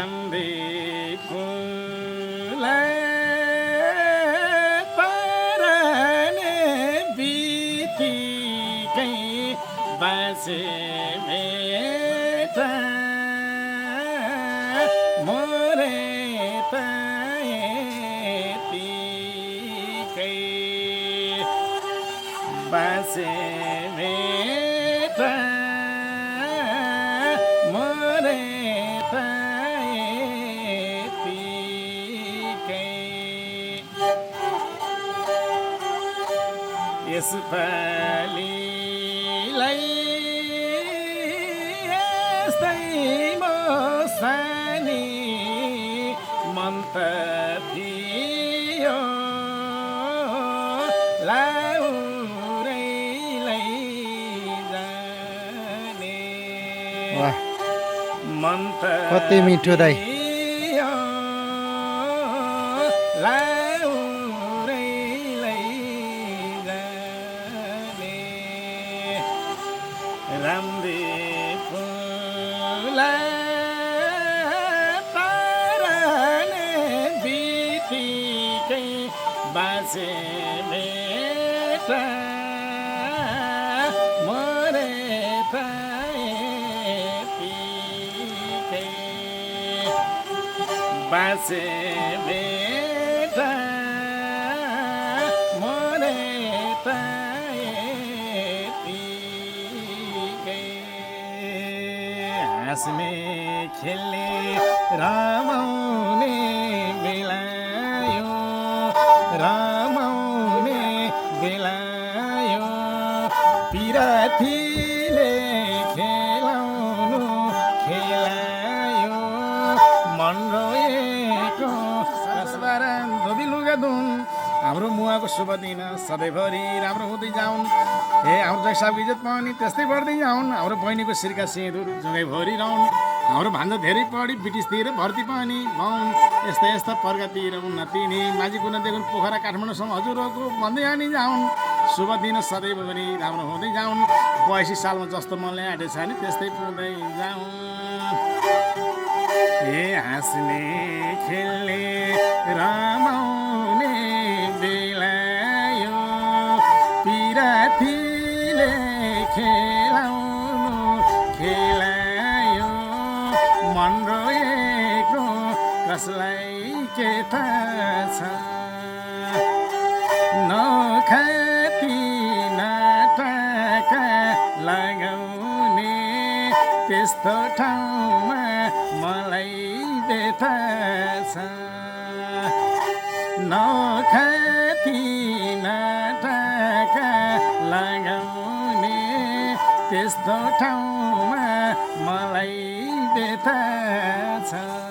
राम्री फुल परने बित्तिकै बाँचे भेटा मोरे त यतिकै बाँचे भेटा मोरे त यतिकै यसपालिलाई यस्तै मसानी मन त थियो लाउरैलाई जाने वाह मन त कति मिठो दाइ थियो लाउरैलाई जाने राम्री फुल परने बित्तिकै बाँचे भेटा मोरे त यतिकै बाँचे भेटा मोरे त यतिकै हाँस्ने खेल्ने रमाउने बेलायो रमाउने बेलायो पिरातीले खेलाउनु खेलायो मन रोएको कसबारान धोबी लुगा धुन हाम्रो मुवाको शुभ दिन सधैँभरि राम्रो हुँदै जाउन् हे हाम्रो जैसाको इज्जत पनि त्यस्तै बढ्दै जाउन् हाम्रो बहिनीको शिरका सिँदुर जुगैभरि रहन् हाम्रो भान्जा धेरै पढी ब्रिटिसतिर भर्ती पनि भउन् यस्ता यस्ता प्रगतिर उन्नति नि माझी गुनादेखि पोखरा काठमाडौँसम्म हजुरहरूको भन्दै आनी जाउन् शुभ दिन सधैँभरि राम्रो हुँदै जाउन् 82 सालमा जस्तो मलाई आँटेछ नि त्यस्तै पुग्दै जाउँ हे हाँस्ने खेल्ने रमाउने बेलायो पिरातीले खेलाउनु खेलायो मन रोएको कसलाई के थाहा छ नखाती नाटका लगाउने त्यस्तो ठाउँमा मलाई व्यथा छ नखाती नाटका लगाउने त्यस्तो ठाउँमा मलाई व्यथा छ